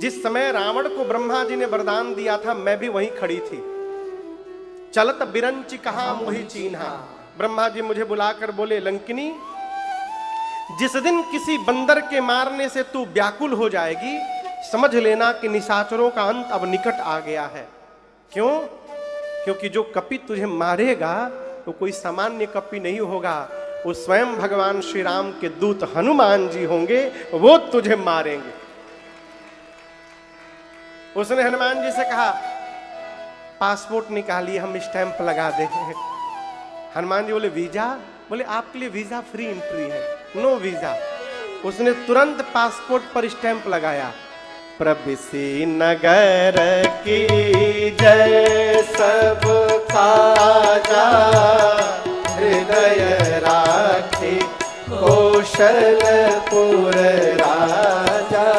जिस समय रावण को ब्रह्मा जी ने वरदान दिया था, मैं भी वहीं खड़ी थी। चलत बिरंच कहा मोहि चीन्हा। ब्रह्मा जी मुझे बुलाकर बोले, लंकिनी, जिस दिन किसी बंदर के मारने से तू व्याकुल हो जाएगी, समझ लेना कि निशाचरों का अंत अब निकट आ गया है। क्यों? क्योंकि जो कपि तुझे मारेगा तो कोई सामान्य कपि नहीं होगा, वो स्वयं भगवान श्री राम के दूत हनुमान जी होंगे, वो तुझे मारेंगे। उसने हनुमान जी से कहा, पासपोर्ट निकालिए, हम स्टैंप लगा दें। हनुमान जी बोले, वीजा? बोले, आपके लिए वीजा फ्री एंट्री है, नो वीजा। उसने तुरंत पासपोर्ट पर स्टैंप लगाया। प्रभृति नगर की जय सब काजा, हृदय राखी कौशलपुर राजा।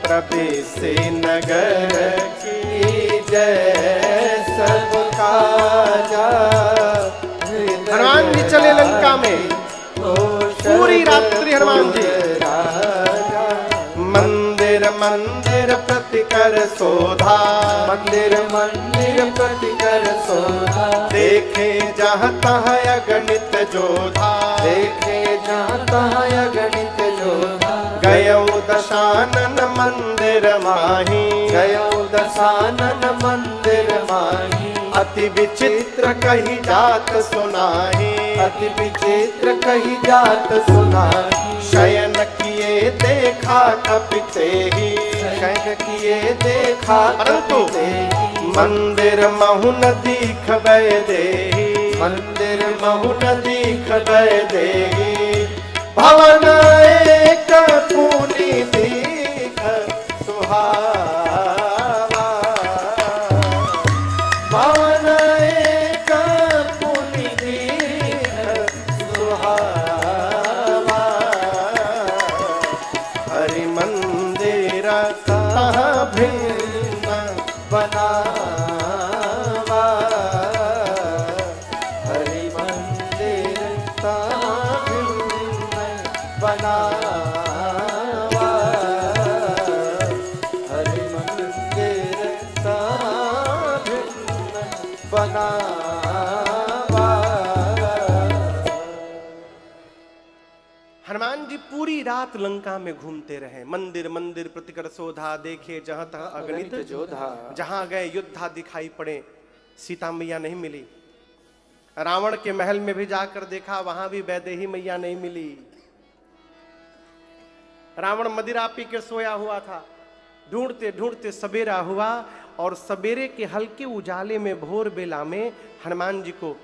प्रभृति नगर की जय सब काजा। हनुमान जी चले लंका में, पूरी रात्रि हनुमान जी मंदिर मंदिर प्रति कर शोधा, मंदिर मंदिर प्रति कर शोधा। देखे जहाँ तहाँ अगणित जोधा, देखे जहाँ तहाँ अगणित जोधा। गयो दशानन मंदिर माही, गयो दशानन मंदिर माही। अति विचित्र कही जात सुनाही, अति विचित्र कही जात सुनाही। शयन किए देखा कपिते ही, शयन किए देखा परंतु मंदिर महु न दीख देही, मंदिर महु न दीख देही। भवन एक पुनि दीख सुहावा, भवन एक पुनि दीख सुहावा। हरि मंदिर कहाँ भिन्न बनावा, हरि मंदिर कहाँ भिन्न बनावा, हरि मंदिर कहाँ भिन्न बनावा। हनुमान जी पूरी रात लंका में घूमते रहे। मंदिर मंदिर प्रतिकर शोधा, देखे जहां तहां अगणित जोधा। जहां गए योद्धा दिखाई पड़े, सीता मैया नहीं मिली। रावण के महल में भी जाकर देखा, वहां भी वैदेही मैया नहीं मिली। रावण मदिरा पी के सोया हुआ था। ढूंढते ढूंढते सवेरा हुआ, और सवेरे के हल्के उजाले में भोर बेला में हनुमान जी को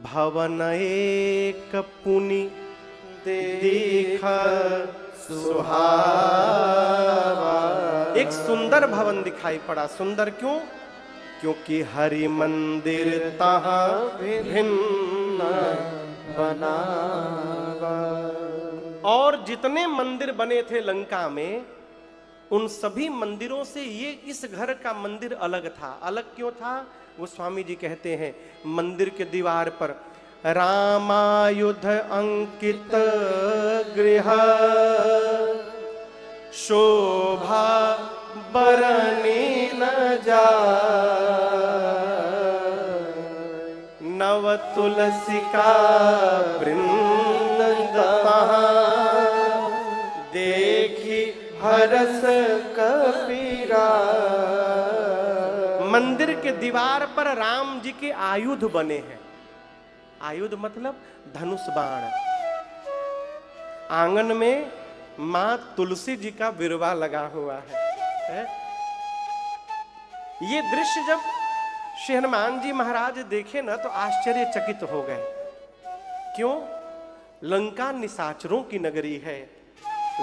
भवन एक पुनि देखा सुहावा, एक सुंदर भवन दिखाई पड़ा। सुंदर क्यों? क्योंकि हरि मंदिर तहाँ भिन्न बनावा। और जितने मंदिर बने थे लंका में, उन सभी मंदिरों से ये इस घर का मंदिर अलग था। अलग क्यों था? वो स्वामी जी कहते हैं, मंदिर के दीवार पर रामायुध अंकित गृह, शोभा बरनी न जाए। नव तुलसी का वृंद देखी हरस कबीरा। मंदिर के दीवार पर राम जी के आयुध बने हैं। आयुध मतलब धनुष बाण। आंगन में मां तुलसी जी का बिरवा लगा हुआ है? ये दृश्य जब श्री हनुमान जी महाराज देखे ना, तो आश्चर्यचकित हो गए। क्यों? लंका निशाचरों की नगरी है।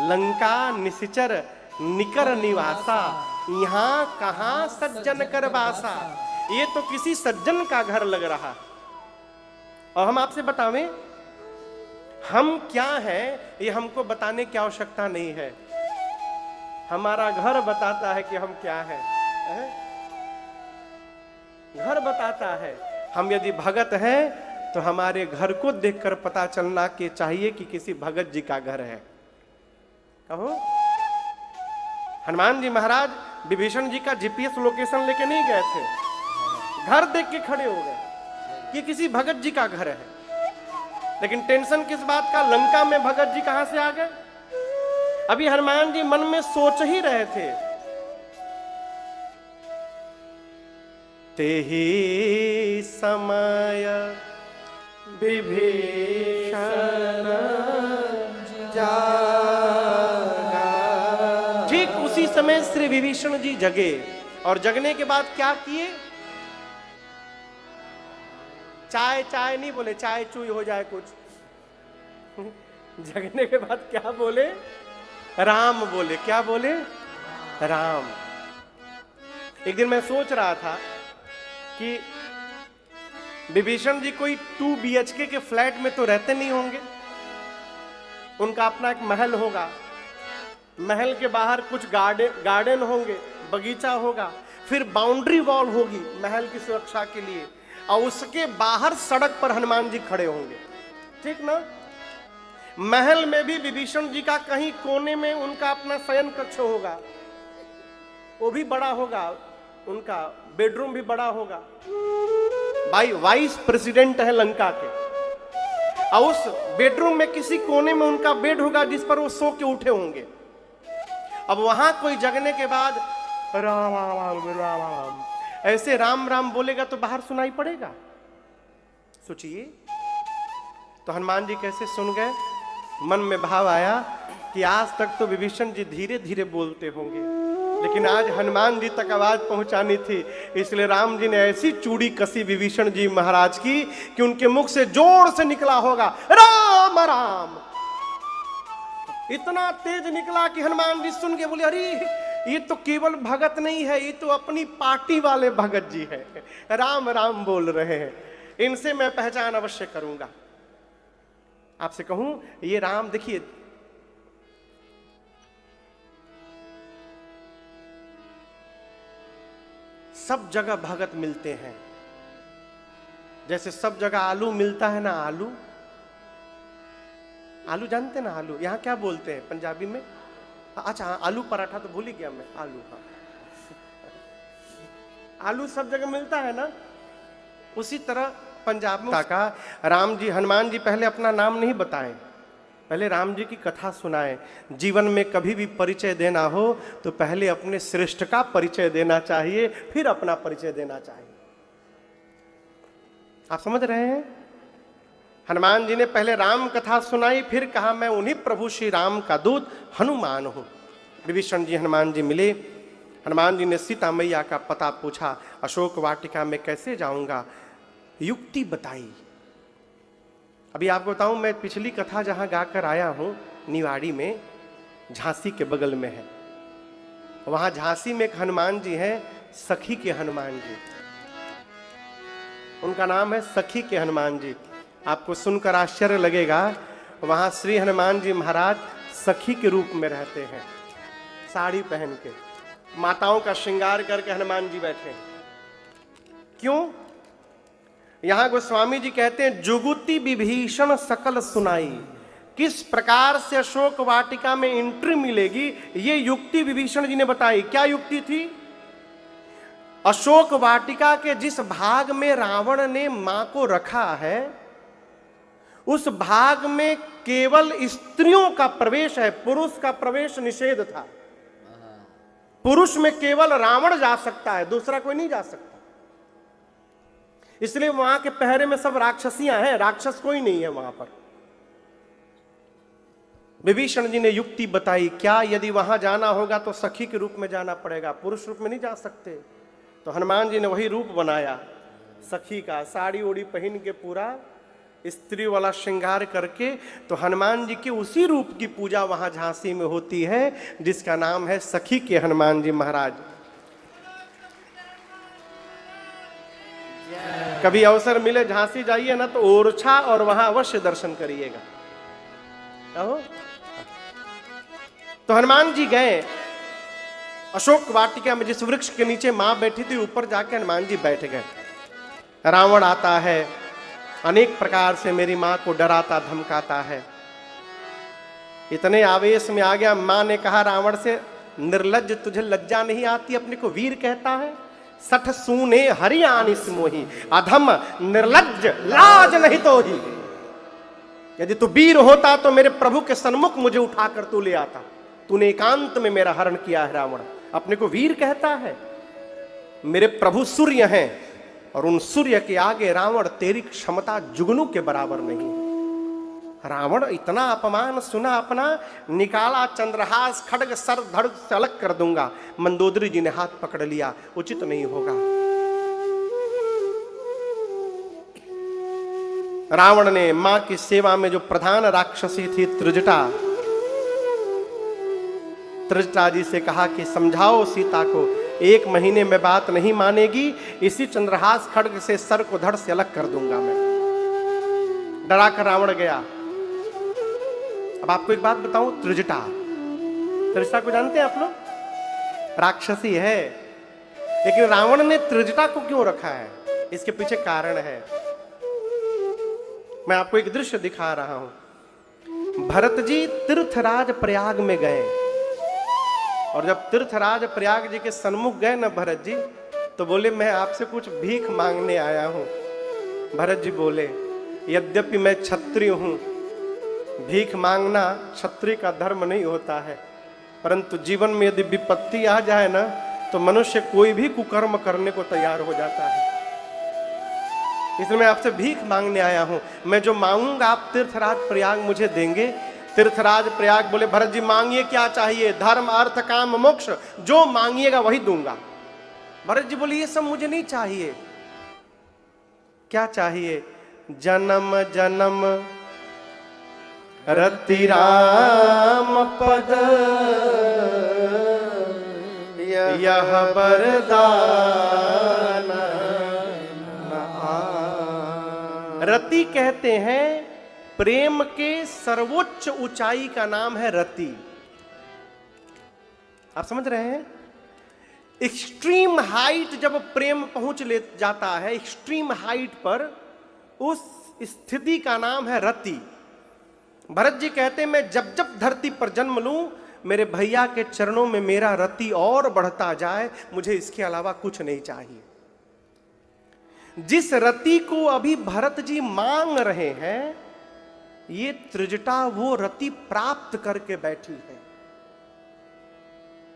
लंका निशिचर निकर निवासा, यहाँ कहां सज्जन कर वासा। ये तो किसी सज्जन का घर लग रहा। और हम आपसे बतावें, हम क्या हैं, ये हमको बताने की आवश्यकता नहीं है। हमारा घर बताता है कि हम क्या हैं। घर बताता है। हम यदि भगत हैं तो हमारे घर को देखकर पता चलना कि चाहिए कि किसी भगत जी का घर है। कहो, हनुमान जी महाराज विभीषण जी का जीपीएस लोकेशन लेके नहीं गए थे, घर देख के खड़े हो गए कि किसी भगत जी का घर है। लेकिन टेंशन किस बात का, लंका में भगत जी कहां से आ गए? अभी हनुमान जी मन में सोच ही रहे थे, तेहि समय विभीषण जागा। ठीक उसी समय श्री विभीषण जी जगे, और जगने के बाद क्या किए? चाय चाय नहीं बोले, चाय चूई हो जाए कुछ। जगने के बाद क्या बोले? राम बोले। क्या बोले? राम। एक दिन मैं सोच रहा था कि विभीषण जी कोई 2 BHK के फ्लैट में तो रहते नहीं होंगे, उनका अपना एक महल होगा, महल के बाहर कुछ गार्डन होंगे, बगीचा होगा, फिर बाउंड्री वॉल होगी महल की सुरक्षा के लिए, और उसके बाहर सड़क पर हनुमान जी खड़े होंगे, ठीक ना? महल में भी विभीषण जी का कहीं कोने में उनका अपना शयन कक्ष होगा, वो भी बड़ा होगा, उनका बेडरूम भी बड़ा होगा। वाइस प्रेसिडेंट है लंका के, और उस बेडरूम में किसी कोने में उनका बेड होगा जिस पर वो सो के उठे होंगे। अब वहां कोई जगने के बाद राम राम राम राम ऐसे राम राम बोलेगा तो बाहर सुनाई पड़ेगा। सोचिए, तो हनुमान जी कैसे सुन गए? मन में भाव आया कि आज तक तो विभीषण जी धीरे धीरे बोलते होंगे, लेकिन आज हनुमान जी तक आवाज पहुंचानी थी, इसलिए राम जी ने ऐसी चूड़ी कसी विभीषण जी महाराज की कि उनके मुख से जोर से निकला होगा राम राम। इतना तेज निकला कि हनुमान जी सुन के बोले, अरे ये तो केवल भगत नहीं है, ये तो अपनी पार्टी वाले भगत जी है, राम राम बोल रहे हैं, इनसे मैं पहचान अवश्य करूंगा। आपसे कहूं, ये राम देखिए, सब जगह भगत मिलते हैं। जैसे सब जगह आलू मिलता है ना, आलू आलू जानते हैं ना, आलू यहां क्या बोलते हैं पंजाबी में? अच्छा हाँ, आलू पराठा तो भूल ही गया मैं, आलू। हाँ, आलू सब जगह मिलता है ना, उसी तरह पंजाब में का राम जी, हनुमान जी पहले अपना नाम नहीं बताएं, पहले राम जी की कथा सुनाएं। जीवन में कभी भी परिचय देना हो तो पहले अपने श्रेष्ठ का परिचय देना चाहिए, फिर अपना परिचय देना चाहिए। आप समझ रहे हैं? हनुमान जी ने पहले राम कथा सुनाई, फिर कहा मैं उन्हीं प्रभु श्री राम का दूत हनुमान हूं। विभीषण जी हनुमान जी मिले, हनुमान जी ने सीता मैया का पता पूछा, अशोक वाटिका में कैसे जाऊंगा, युक्ति बताई। अभी आपको बताऊं, मैं पिछली कथा जहां गाकर आया हूं निवाड़ी में, झांसी के बगल में है, वहां झांसी में एक हनुमान जी हैं, सखी के हनुमान जी, उनका नाम है सखी के हनुमान जी। आपको सुनकर आश्चर्य लगेगा, वहां श्री हनुमान जी महाराज सखी के रूप में रहते हैं, साड़ी पहन के, माताओं का श्रृंगार करके हनुमान जी बैठे। क्यों? यहां गोस्वामी जी कहते हैं, जुगुति विभीषण सकल सुनाई। किस प्रकार से अशोक वाटिका में एंट्री मिलेगी, ये युक्ति विभीषण जी ने बताई। क्या युक्ति थी? अशोक वाटिका के जिस भाग में रावण ने मां को रखा है, उस भाग में केवल स्त्रियों का प्रवेश है, पुरुष का प्रवेश निषेध था। पुरुष में केवल रावण जा सकता है, दूसरा कोई नहीं जा सकता। इसलिए वहां के पहरे में सब राक्षसियां हैं, राक्षस कोई नहीं है वहां पर। विभीषण जी ने युक्ति बताई, क्या यदि वहां जाना होगा तो सखी के रूप में जाना पड़ेगा, पुरुष रूप में नहीं जा सकते। तो हनुमान जी ने वही रूप बनाया सखी का, साड़ी ओड़ी पहन के पूरा स्त्री वाला श्रृंगार करके। तो हनुमान जी के उसी रूप की पूजा वहां झांसी में होती है, जिसका नाम है सखी के हनुमान जी महाराज। कभी अवसर मिले झांसी जाइए ना, तो ओरछा और वहां अवश्य दर्शन करिएगा। तो हनुमान जी गए अशोक वाटिका में, जिस वृक्ष के नीचे मां बैठी थी, ऊपर जाके हनुमान जी बैठ गए। रावण आता है, अनेक प्रकार से मेरी मां को डराता धमकाता है। इतने आवेश में आ गया, मां ने कहा रावण से, निर्लज्ज, तुझे लज्जा नहीं आती, अपने को वीर कहता है। सठ सूने हरियाणी मोही, अधम निर्लज्ज लाज नहीं तो ही। यदि तू वीर होता तो मेरे प्रभु के सन्मुख मुझे उठाकर तू ले आता। तूने एकांत में मेरा हरण किया है रावण, अपने को वीर कहता है। मेरे प्रभु सूर्य हैं और उन सूर्य के आगे रावण तेरी क्षमता जुगनू के बराबर नहीं है। रावण इतना अपमान सुना अपना, निकाला चंद्रहास, खड्ग सर धड़ से अलग कर दूंगा। मंदोदरी जी ने हाथ पकड़ लिया, उचित नहीं होगा। रावण ने मां की सेवा में जो प्रधान राक्षसी थी त्रिजटा जी से कहा कि समझाओ सीता को, 1 महीने में बात नहीं मानेगी, इसी चंद्रहास खड्ग से सर को धड़ से अलग कर दूंगा मैं। डराकर रावण गया। अब आपको एक बात बताऊं, त्रिजटा को जानते हैं आप लोग? राक्षसी है, लेकिन रावण ने त्रिजटा को क्यों रखा है, इसके पीछे कारण है। मैं आपको एक दृश्य दिखा रहा हूं। भरत जी तीर्थराज प्रयाग में गए, और जब तीर्थराज प्रयाग जी के सन्मुख गए ना भरत जी, तो बोले मैं आपसे कुछ भीख मांगने आया हूं। भरत जी बोले, यद्यपि मैं क्षत्रिय हूं, भीख मांगना क्षत्रिय का धर्म नहीं होता है, परंतु जीवन में यदि विपत्ति आ जाए ना, तो मनुष्य कोई भी कुकर्म करने को तैयार हो जाता है। इसलिए मैं आपसे भीख मांगने आया हूं। मैं जो मांगूंगा आप तीर्थराज प्रयाग मुझे देंगे। तीर्थराज प्रयाग बोले, भरत जी मांगिए क्या चाहिए? धर्म अर्थ काम मोक्ष, जो मांगिएगा वही दूंगा। भरत जी बोले, ये सब मुझे नहीं चाहिए। क्या चाहिए? जन्म जन्म रति राम पद, यह वरदान। रति कहते हैं प्रेम के सर्वोच्च ऊंचाई का नाम है रति। आप समझ रहे हैं? एक्सट्रीम हाइट जब प्रेम पहुंच ले जाता है, एक्सट्रीम हाइट पर, उस स्थिति का नाम है रति। भरत जी कहते हैं मैं जब जब धरती पर जन्म लूं, मेरे भैया के चरणों में मेरा रति और बढ़ता जाए, मुझे इसके अलावा कुछ नहीं चाहिए। जिस रति को अभी भरत जी मांग रहे हैं, ये त्रिजटा वो रति प्राप्त करके बैठी है।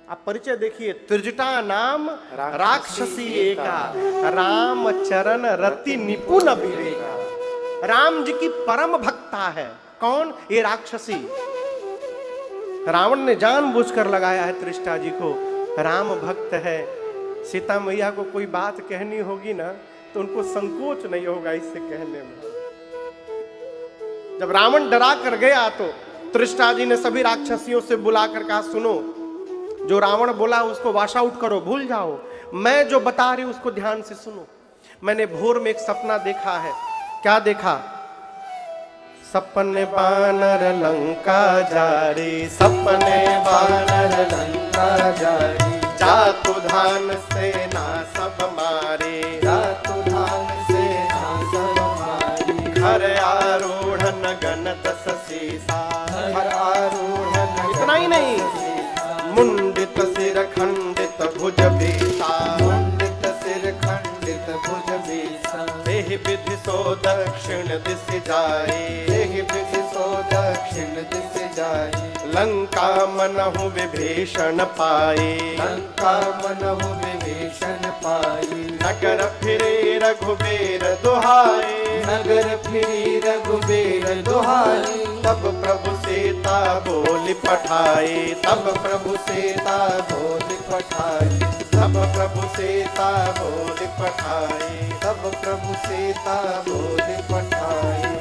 आप परिचय देखिए, त्रिजटा नाम राक्षसी एका, राम चरण रति निपुण विवेका। राम जी की परम भक्ता है। कौन? ये राक्षसी। रावण ने जानबूझकर लगाया है त्रिजटा जी को, राम भक्त है। सीता मैया को कोई बात कहनी होगी ना, तो उनको संकोच नहीं होगा इससे कहने में। जब रावण डरा कर गया तो त्रिजटा जी ने सभी राक्षसियों से बुलाकर कहा, सुनो, जो रावण बोला उसको वॉश आउट करो, भूल जाओ। मैं जो बता रही हूं उसको ध्यान से सुनो। मैंने भोर में एक सपना देखा है। क्या देखा? सपने बानर लंका जारी, सपने बानर लंका जारी, जातु धान सेना सब मारे, जातु धान सेना सब मारी, घर आरूढ़ गण 10 सीसा, घर आरूढ़। इतना ही नहीं, मुंडित सिर खंडित भुज बीसा, मुंडित सिर खंडित भुज बीसा, एहि विधि सो दक्षिण दिश जाए, एहि विधि सो दक्षिण दिश जाए, लंका मनहु विभीषण पाए, लंका मनहु विभीषण पाए, नगर फिरे रघुबीर दुहाए, नगर फिरे रघुबीर दुहाए, तब प्रभु सीता बोली पठाए, तब प्रभु सीता बोली पठाए, तब प्रभु सीता बोली पठाए, तब प्रभु सीता बोली पठाए।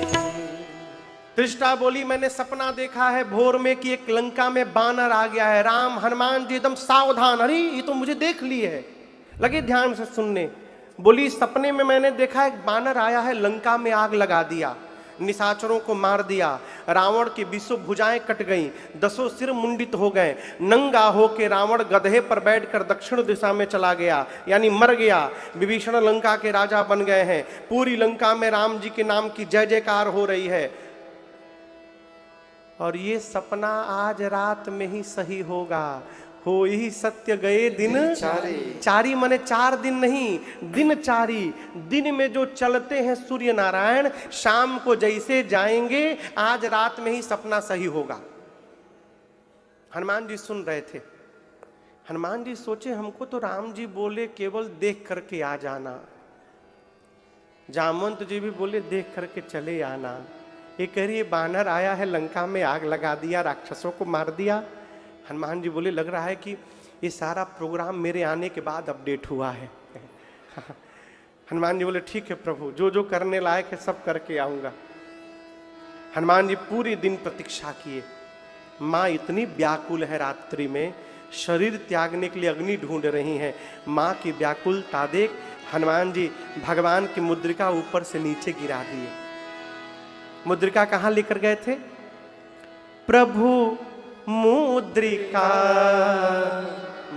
त्रिजटा बोली, मैंने सपना देखा है भोर में कि एक लंका में बानर आ गया है। राम हनुमान जी एकदम सावधान, अरे ये तो मुझे देख ली है, लगे ध्यान से सुनने। बोली, सपने में मैंने देखा एक बानर आया है, लंका में आग लगा दिया, निशाचरों को मार दिया, रावण की 20 भुजाएं कट गईं, 10 सिर मुंडित हो गए, नंगा होके रावण गधे पर बैठकर दक्षिण दिशा में चला गया, यानी मर गया। विभीषण लंका के राजा बन गए हैं। पूरी लंका में राम जी के नाम की जय जयकार हो रही है। और ये सपना आज रात में ही सही होगा। हो ही सत्य गए दिन चारी, माने 4 दिन नहीं, दिन चारी। दिन में जो चलते हैं सूर्य नारायण, शाम को जैसे जाएंगे आज रात में ही सपना सही होगा। हनुमान जी सुन रहे थे। हनुमान जी सोचे हमको तो राम जी बोले केवल देख करके आ जाना, जामवंत जी भी बोले देख करके चले आना। ये कह रही है बानर आया है, लंका में आग लगा दिया, राक्षसों को मार दिया। हनुमान जी बोले लग रहा है कि ये सारा प्रोग्राम मेरे आने के बाद अपडेट हुआ है। हनुमान जी बोले ठीक है प्रभु, जो जो करने लायक है सब करके आऊंगा। हनुमान जी पूरे दिन प्रतीक्षा किए। माँ इतनी व्याकुल है, रात्रि में शरीर त्यागने के लिए अग्नि ढूंढ रही हैं। माँ की व्याकुलता देख हनुमान जी भगवान की मुद्रिका ऊपर से नीचे गिरा दिए। मुद्रिका कहां लेकर गए थे? प्रभु मुद्रिका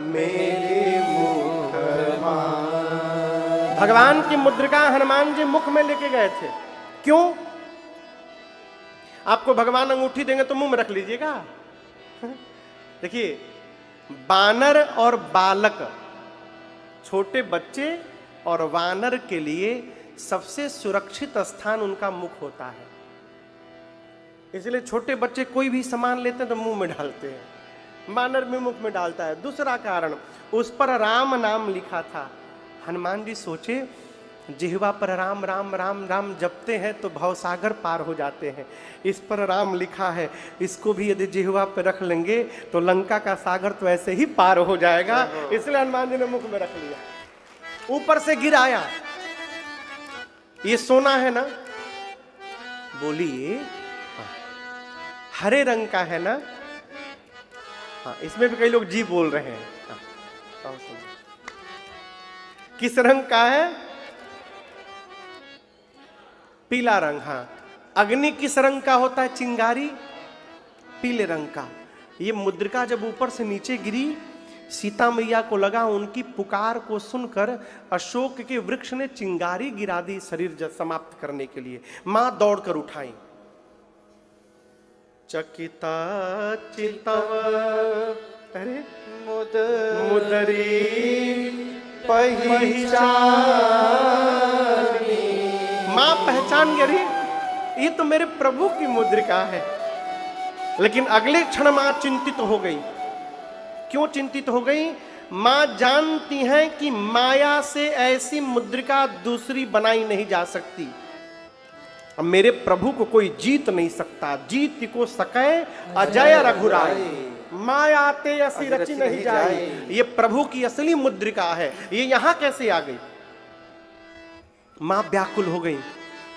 मेरे मुख में। भगवान की मुद्रिका हनुमान जी मुख में लेके गए थे। क्यों? आपको भगवान अंगूठी देंगे तो मुंह में रख लीजिएगा। देखिए, बानर और बालक, छोटे बच्चे और वानर के लिए सबसे सुरक्षित स्थान उनका मुख होता है। इसलिए छोटे बच्चे कोई भी सामान लेते हैं तो मुंह में डालते हैं, वानर भी मुख में डालता है। दूसरा कारण, उस पर राम नाम लिखा था। हनुमान जी सोचे जिह्वा पर राम राम राम राम जपते हैं तो भवसागर पार हो जाते हैं, इस पर राम लिखा है, इसको भी यदि जिह्वा पर रख लेंगे तो लंका का सागर तो ऐसे ही पार हो जाएगा। इसलिए हनुमान जी ने मुख में रख लिया। ऊपर से गिराया। ये सोना है ना? बोलिए हरे रंग का है ना? हाँ, इसमें भी कई लोग जी बोल रहे हैं। हाँ, किस रंग का है? पीला रंग। हाँ, अग्नि किस रंग का होता है? चिंगारी पीले रंग का। ये मुद्रिका जब ऊपर से नीचे गिरी, सीता मैया को लगा उनकी पुकार को सुनकर अशोक के वृक्ष ने चिंगारी गिरा दी शरीर समाप्त करने के लिए। मां दौड़कर उठाई। चकिता चितव अरे मुदरी पहचानी। मां पहचान गई, ये तो मेरे प्रभु की मुद्रिका है। लेकिन अगले क्षण मां चिंतित हो गई। क्यों चिंतित हो गई? मां जानती हैं कि माया से ऐसी मुद्रिका दूसरी बनाई नहीं जा सकती। अब मेरे प्रभु को कोई जीत नहीं सकता। जीत को सके अजय रघुराई, माया ते ऐसी रची नहीं जाए। ये प्रभु की असली मुद्रिका है। ये यहां कैसे आ गई? मां व्याकुल हो गई।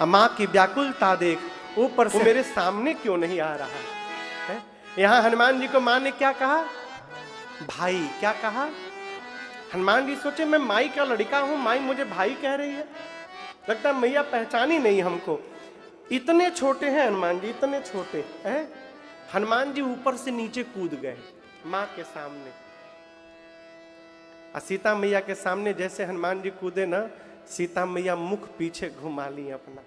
मां की व्याकुलता देख ऊपर से मेरे सामने क्यों नहीं आ रहा है? यहां हनुमान जी को मां ने क्या कहा? भाई। क्या कहा? हनुमान जी सोचे मैं माई का लड़का हूं, माई मुझे भाई कह रही है। लगता है मैया पहचानी नहीं हमको। इतने छोटे हैं हनुमान जी, इतने छोटे हैं। हनुमान जी ऊपर से नीचे कूद गए मां के सामने। सीता मैया के सामने जैसे हनुमान जी कूदे ना, सीता मैया मुख पीछे घुमा ली अपना।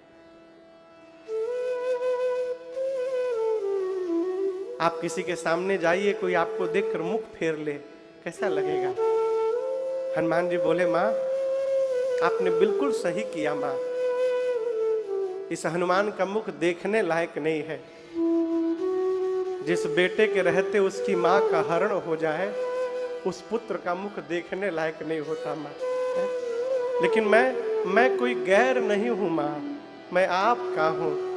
आप किसी के सामने जाइए, कोई आपको देखकर मुख फेर ले, कैसा लगेगा? हनुमान जी बोले मां आपने बिल्कुल सही किया। मां, इस हनुमान का मुख देखने लायक नहीं है। जिस बेटे के रहते उसकी मां का हरण हो जाए, उस पुत्र का मुख देखने लायक नहीं होता मां। लेकिन मैं कोई गैर नहीं हूं मां, मैं आपका हूं।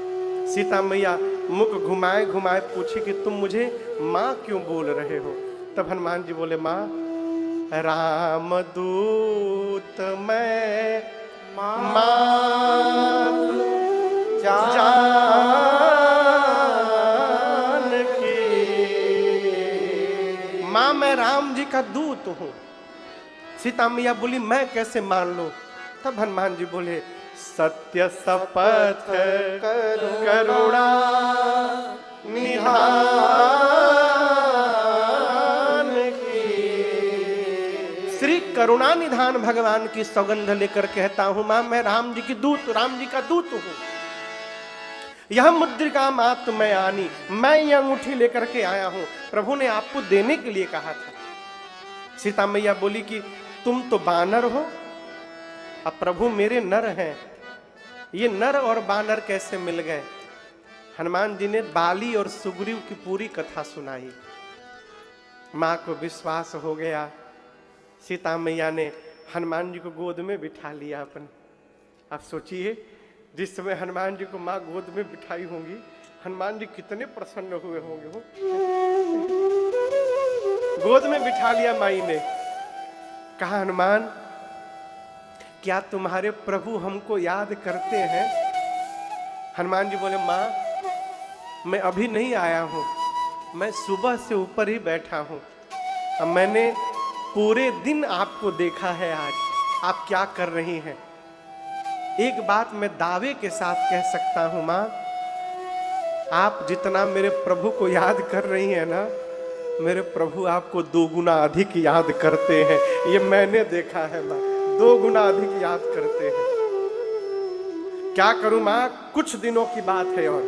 सीता मैया मुख घुमाए घुमाए पूछी कि तुम मुझे मां क्यों बोल रहे हो? तब हनुमान जी बोले मां राम दूत मैं मां जान की। मां मैं राम जी का दूत हूं। सीता मैया बोली मैं कैसे मान लूं? तब हनुमान जी बोले सत्य शपथ करुणा निधान की। श्री करुणा निधान भगवान की सौगंध लेकर कहता हूं मां मैं राम जी की दूत, राम जी का दूत हूं। यह मुद्रिका मात मैं आनी, मैं यह अंगूठी लेकर के आया हूं। प्रभु ने आपको देने के लिए कहा था। सीता मैया बोली कि तुम तो बानर हो, अब प्रभु मेरे नर हैं, ये नर और बानर कैसे मिल गए? हनुमान जी ने बाली और सुग्रीव की पूरी कथा सुनाई। मां को विश्वास हो गया। सीता मैया ने हनुमान जी को गोद में बिठा लिया अपन। आप सोचिए, जिस समय हनुमान जी को मां गोद में बिठाई होंगी, हनुमान जी कितने प्रसन्न हुए होंगे। हो गोद में बिठा लिया माई ने। कहा, हनुमान क्या तुम्हारे प्रभु हमको याद करते हैं? हनुमान जी बोले, मां मैं अभी नहीं आया हूं, मैं सुबह से ऊपर ही बैठा हूं। अब मैंने पूरे दिन आपको देखा है। आज आप क्या कर रही हैं? एक बात मैं दावे के साथ कह सकता हूं मां, आप जितना मेरे प्रभु को याद कर रही हैं ना, मेरे प्रभु आपको 2 गुना अधिक याद करते हैं। ये मैंने देखा है मां, 2 गुना अधिक याद करते हैं। क्या करूं मां, कुछ दिनों की बात है। और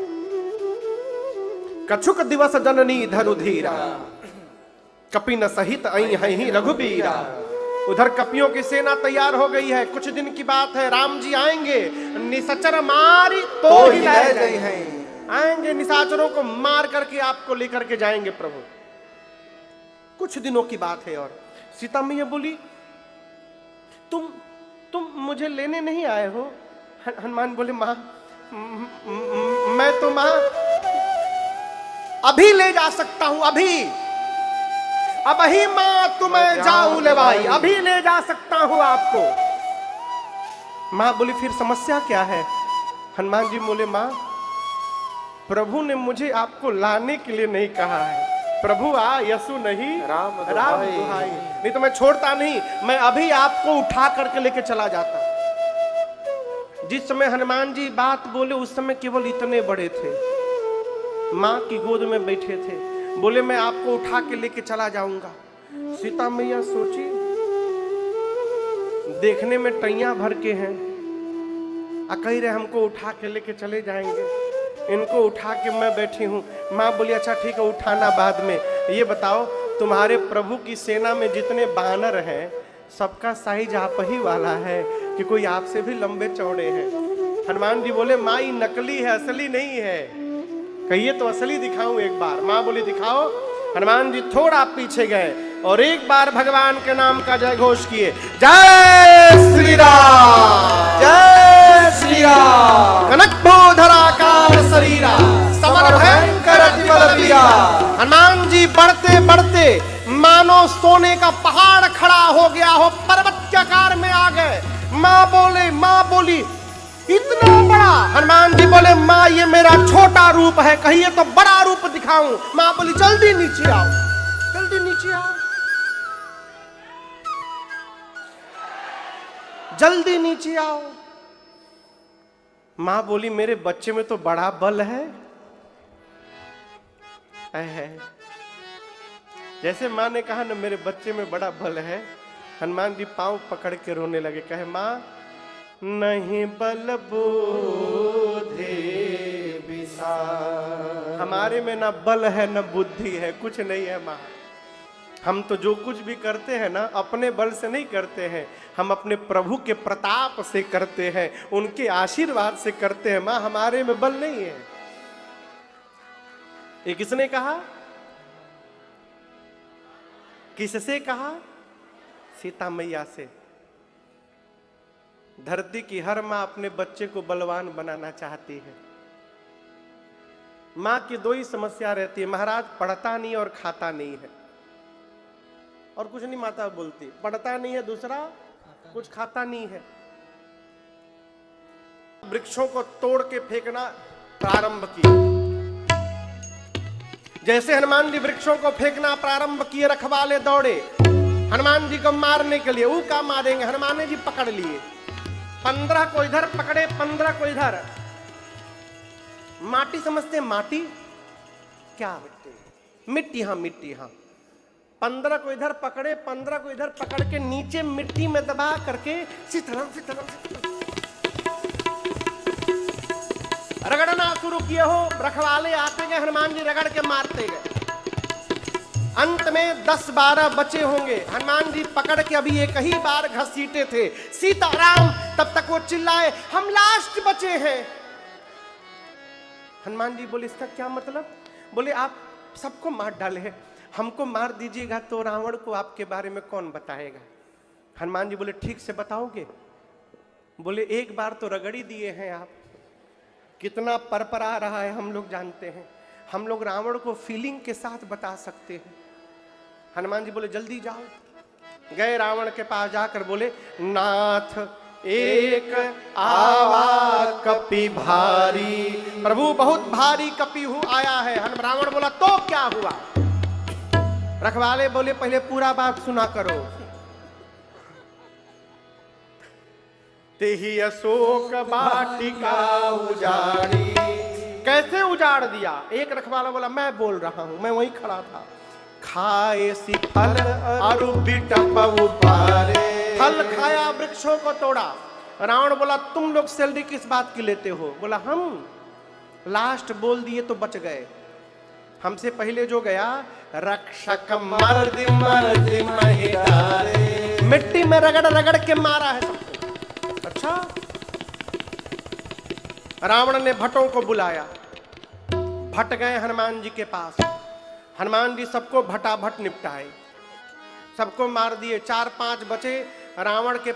कछुक दिवस जननी धरुधीरा, कपि न सहित आई है रघुबीरा। उधर कपियों की सेना तैयार हो गई है। कुछ दिन की बात है, राम जी आएंगे, निशाचर मारी तो ही ले जाए। आएंगे, निशाचरों को मार करके आपको लेकर के जाएंगे प्रभु। कुछ दिनों की बात है। और सीता मैया बोली, तुम मुझे लेने नहीं आए हो? हनुमान बोले, मां मैं तो मां अभी ले जा सकता हूं, अभी मां तुम्हें जाऊं ले भाई, अभी ले जा सकता हूं आपको। मां बोली, फिर समस्या क्या है? हनुमान जी बोले, मां प्रभु ने मुझे आपको लाने के लिए नहीं कहा है। प्रभु आ यसु नहीं राम दुहाई, नहीं तो मैं छोड़ता नहीं, मैं अभी आपको उठा करके लेके चला जाता। जिस समय हनुमान जी बात बोले उस समय केवल इतने बड़े थे, मां की गोद में बैठे थे। बोले, मैं आपको उठा के लेके चला जाऊंगा। सीता मैया सोची, देखने में टैया भर के हैं, कह रहे हमको उठा के लेके चले जाएंगे, इनको उठा के मैं बैठी हूं। मां बोली, अच्छा ठीक है, उठाना बाद में। ये बताओ, तुम्हारे प्रभु की सेना में जितने बानर हैं, सबका साइज आप ही वाला है कि कोई आपसे भी लंबे चौड़े हैं? हनुमान जी बोले, मां ये नकली है, असली नहीं है। कहिए तो असली दिखाऊं एक बार। मां बोली, दिखाओ। हनुमान जी थोड़ा पीछे गए और एक बार भगवान के नाम का जय घोष किए, जय श्री राम, जय श्री राम। कनक भूधराकार शरीरा, समर भयंकर अति बल वीरा। हनुमान जी बढ़ते बढ़ते मानो सोने का पहाड़ खड़ा हो गया हो, पर्वत के आकार में आ गए। मां बोली, इतना बड़ा? हनुमान जी बोले, मां ये मेरा छोटा रूप है, कहिए तो बड़ा रूप दिखाऊं। मां बोली, जल्दी नीचे आओ, जल्दी नीचे आओ, जल्दी नीचे आओ। मां बोली, मेरे बच्चे में तो बड़ा बल है। जैसे मां ने कहा ना मेरे बच्चे में बड़ा बल है, हनुमान जी पांव पकड़ के रोने लगे। कहे, मां नहीं बल बोधे विशाल, हमारे में ना बल है ना बुद्धि है, कुछ नहीं है मां। हम तो जो कुछ भी करते हैं ना, अपने बल से नहीं करते हैं, हम अपने प्रभु के प्रताप से करते हैं, उनके आशीर्वाद से करते हैं मां, हमारे में बल नहीं है। ये किसने कहा? किससे कहा? सीता मैया से। धरती की हर मां अपने बच्चे को बलवान बनाना चाहती है। मां की 2 ही समस्या रहती है, महाराज पढ़ता नहीं और खाता नहीं है, और कुछ नहीं माता बोलती, पढ़ता नहीं है, दूसरा कुछ खाता नहीं है। वृक्षों को तोड़ के फेंकना प्रारंभ किया। जैसे हनुमान जी वृक्षों को फेंकना प्रारंभ किए, रखवाले दौड़े हनुमान जी को मारने के लिए। वो क्या मारेंगे? हनुमान जी पकड़ लिए, 15 को इधर पकड़े, 15 को इधर। माटी समझते? माटी क्या? मिट्टी, हाँ मिट्टी, हाँ। 15 को इधर पकड़े, 15 को इधर पकड़ के नीचे मिट्टी में दबा करके रगड़ना शुरू किए हो। रखवाले आते गए, हनुमान जी रगड़ के मारते गए। अंत में 10-12 बचे होंगे। हनुमान जी पकड़ के अभी एक ही बार घसीटे थे, सीताराम, तब तक वो चिल्लाए हम लास्ट बचे हैं। हनुमान जी बोले इसका क्या मतलब? बोले आप सबको मार डाले हैं, हमको मार दीजिएगा तो रावण को आपके बारे में कौन बताएगा? हनुमान जी बोले ठीक से बताओगे? बोले एक बार तो रगड़ी दिए हैं आप, कितना परपरा रहा है हम लोग जानते हैं, हम लोग रावण को फीलिंग के साथ बता सकते हैं। हनुमान जी बोले जल्दी जाओ। गए रावण के पास जाकर बोले नाथ एक आवा कपि भारी, प्रभु बहुत भारी कपि आया है। रावण बोला तो क्या हुआ? रखवाले बोले पहले पूरा बात सुना करो। तेहि अशोक वाटिका उजाड़ी, कैसे उजाड़ दिया? एक रखवाला बोला मैं बोल रहा हूं, मैं वहीं खड़ा था। खाए सी फल अरु बिटप उपारे, फल खाया वृक्षों को तोड़ा। रावण बोला तुम लोग सैलरी किस बात की लेते हो? बोला हम लास्ट बोल दिए तो बच गए, हमसे पहले जो गया रक्षक मर्द मर्द महिदारे, मिट्टी में रगड़ रगड़ के मारा है सबको। अच्छा, रावण ने भट्टों को बुलाया, भट्ट गए हनुमान जी के पास। हनुमान जी सबको भटाभट निपटाए, सबको मार दिए। 4-5 बचे रावण के पास।